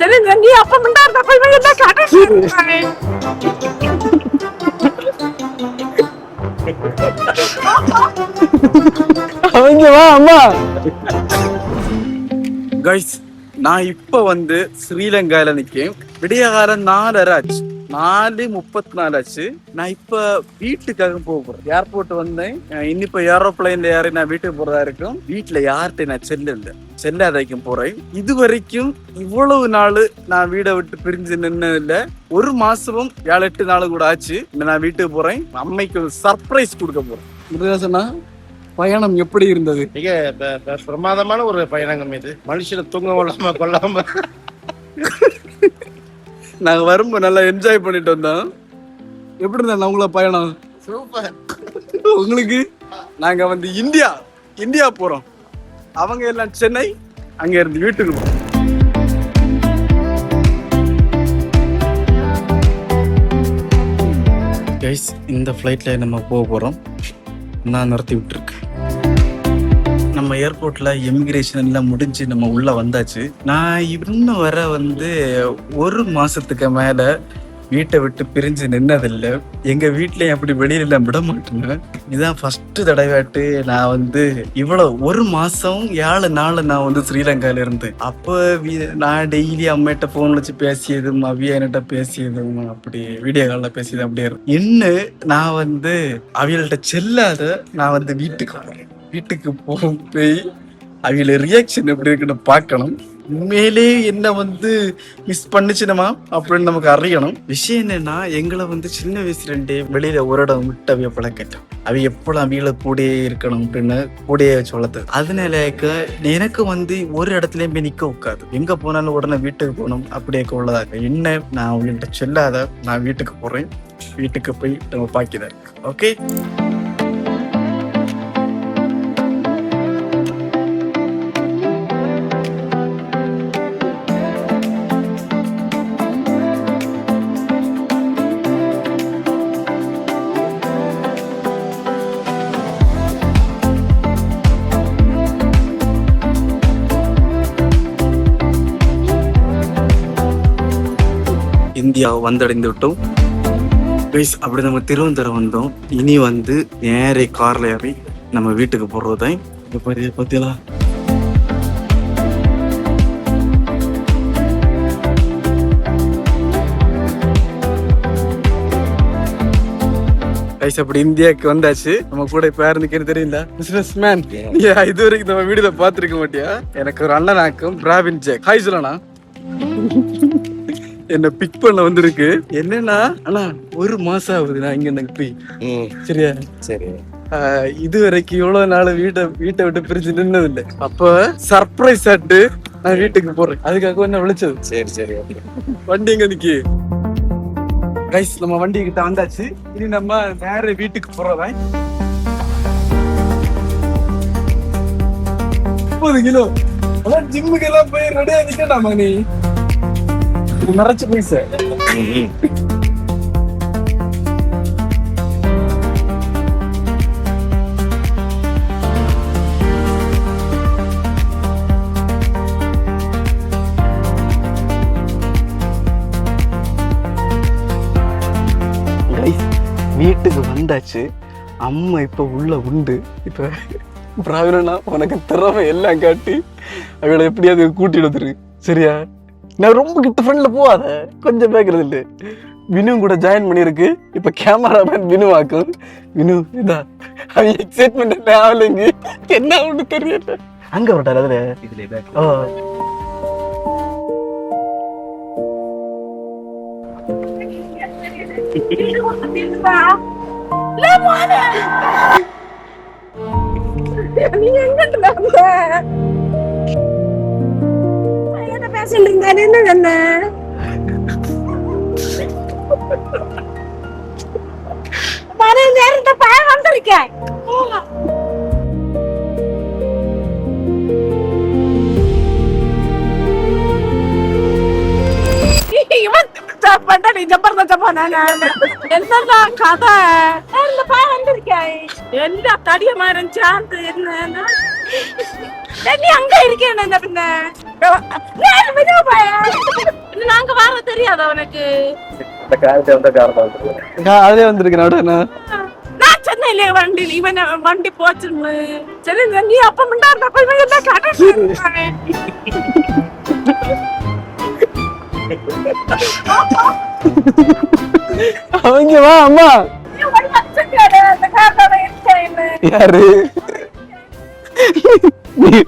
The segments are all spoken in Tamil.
சரி நீ அப்ப மிண்டாத போய் என்ன காட்டு அவங்க வா அம்மா. கைஸ், நான் இப்ப வந்து ஸ்ரீலங்கால நிக்கேன். விடிய காலம் 4:30 ஆச்சு, 4:34 ஆச்சு. நான் இப்ப வீட்டுக்காக போறேன். ஏர்போர்ட் வந்தேன். இன்னிப்ப ஏரோப்ளைன்ல யாரு நான் வீட்டுக்கு போறதா இருக்கும். வீட்டுல யார்கிட்ட நான் செல்லாதைக்கும் போறேன். இது வரைக்கும் இவ்வளவு நாள் நான் வீடை விட்டு பிரிஞ்சு நின்னது இல்ல. 1 மாசமும் 7-8 நாள் கூட ஆச்சு. நான் வீட்டுக்கு போறேன். அம்மைக்கு ஒரு சர்ப்ரைஸ் கொடுக்க போறேன். முருகேசனா, பயணம் எப்படி இருந்தது? மிக பிரமாதமான ஒரு பயணம் இது. மனுஷனை தூங்க கொள்ளாம நாங்க வரும்போது நல்லா என்ஜாய் பண்ணிட்டு வந்தோம். எப்படி இருந்தா உங்களோட பயணம்? சூப்பர். உங்களுக்கு நாங்க வந்து இந்தியா போறோம். அவங்க எல்லாம் சென்னை, அங்க இருந்து வீட்டுக்கு போறோம். கைஸ், இந்த ஃப்ளைட்ல நம்ம போக போறோம். நான் நிறுத்தி விட்டுருக்கேன். நம்ம ஏர்போர்ட்ல இமிகிரேஷன் எல்லாம் முடிஞ்சு நம்ம உள்ள வந்தாச்சு. நான் இன்னும் வர வந்து 1 மாசத்துக்கு மேல வீட்டை விட்டு பிரிஞ்சு நின்னதில்லை. எங்க வீட்லயும் அப்படி வெளியில விட மாட்டேங்க. இதுதான் ஃபர்ஸ்ட் தடவையாட்டு நான் வந்து இவ்வளவு 1 மாசம் 7 நாள் நான் வந்து ஸ்ரீலங்கால இருந்தேன். அப்போ நான் டெய்லி அம்மிட்ட போன் வச்சு பேசியதும், அவிய என்கிட்ட பேசியதும், அப்படி வீடியோ கால்ல பேசியதும் அப்படியே இருக்கும். இன்னும் நான் வந்து அவியல்கிட்ட செல்லாத நான் வந்து வீட்டுக்கு போய் அவியல ரியாக்ஷன் எப்படி இருக்குன்னு பார்க்கணும். உண்மையிலே என்ன வந்து மிஸ் பண்ணிச்சுனமா அப்படின்னு நமக்கு அறியணும். விஷயம் என்னன்னா, எங்களை வந்து சின்ன வயசுலேருந்தே வெளியில ஒரு இடம் விட்டு அவைய பழக்கட்டும். அவை எப்பளும் அவியல கூடயே இருக்கணும் அப்படின்னு கூடயே வளர்த்து. அதனால எனக்கு வந்து ஒரு இடத்துலயும் போய் நிக்க உட்காது. எங்க போனாலும் உடனே வீட்டுக்கு போகணும் அப்படியே உள்ளதாக. என்ன நான் அவங்கள்ட்ட சொல்லாத நான் வீட்டுக்கு போறேன். வீட்டுக்கு போய் நம்ம பாக்கிதான். ஓகே, இந்தியா வந்தடைந்து விட்டோம். அப்படி நம்ம திருவனந்தபுரம் வந்தோம். இனி வந்து நேரே கார்ல ஏறி நம்ம வீட்டுக்கு போறதுதான். பத்தியலா அப்படி இந்தியாவுக்கு வந்தாச்சு. நம்ம கூட இப்ப யாரு நிக்கிறது தெரியல. பிசினஸ் மேன், இது வரைக்கும் நம்ம வீடியோல பாத்துருக்க மாட்டியா? எனக்கு ஒரு அண்ணனாக்கும் பிராவின் ஜெக். ஹாய் சொல்லணா. என்ன பிக் பண்ண வந்திருக்கு. என்னன்னா அண்ணா 1 மாசம் ஆகுது நான் இங்க போய். சரியா? சரி. இது வரைக்கும் இவ்வளவு நாள் வீட்டை விட்டு பிரிஞ்சு நின்னது இல்லை. அப்ப சர்ப்ரைஸ் ஆட்டு நான் வீட்டுக்கு போறேன். அதுக்காக என்ன விളിച്ചது. சரி. வண்டி எங்க நிக்கி? கைஸ், நம்ம வண்டி கிட்ட வந்தாச்சு. இனி நம்ம நேர வீட்டுக்கு போறோம். 30 கிலோ அதான் ஜிம்முக்கு எல்லாம் போய் ரெடியா நிக்கலாமா? நீ நிறைச்சு பைசா. வீட்டுக்கு வந்தாச்சு. அம்மா இப்ப உள்ள உண்டு. இப்ப பிராவினா உனக்கு திறமை எல்லாம் காட்டி அவளை எப்படியாவது கூட்டிட்டு வந்துரு. சரியா? நான் ரொம்ப கிட்ட ஃப்ரெண்ட்ல போவாத, கொஞ்சம் பேக்குறது இல்லை. வினு கூட ஜாயின் பண்ணிருக்கு. இப்ப கேமராமேன் வினு ஆக்கும். வினு இதா அவன் எக்ஸைட்மெண்ட் என்ன ஆகலைங்க. என்ன ஒண்ணு தெரியல. அங்க விட்டாரு அதுல நீ எங்கிட்ட பேசுறீங்க? என்ன மன நேரத்தை பயம் வந்திருக்கேன். என்னடா கதை? எல்லா தடியமாரன் சார்ந்து என்ன நீ அங்க இருக்கேன் என்ன பின்ன நேரா மெதுவா போயா. நாங்க வர தெரியாத உனக்கு. இந்த காலத்தை வந்த காரணம் அதே வந்திருக்கு நடுவண்ணா. நான் சென்னையில வண்டி இவன் வண்டி போச்சுன்னு சரி நீ அப்ப முன்னாடி போய் என்ன கடை அவங்க வா அம்மா. யாரு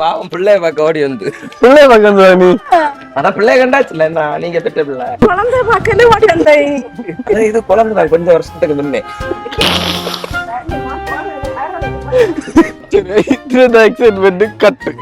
பாவம் பிள்ளைய பார்க்க ஓடி வந்து பிள்ளைய பார்க்க வந்தா நீ? ஆனா பிள்ளைய கண்டாச்சுல நீங்க பெற்ற பிள்ளை குழந்தை பார்க்கல ஓடி வந்தேன். இது குழந்தை கொஞ்சம் வருஷத்துக்கு முன்னே எக்ஸைட்மெண்ட் கட்டு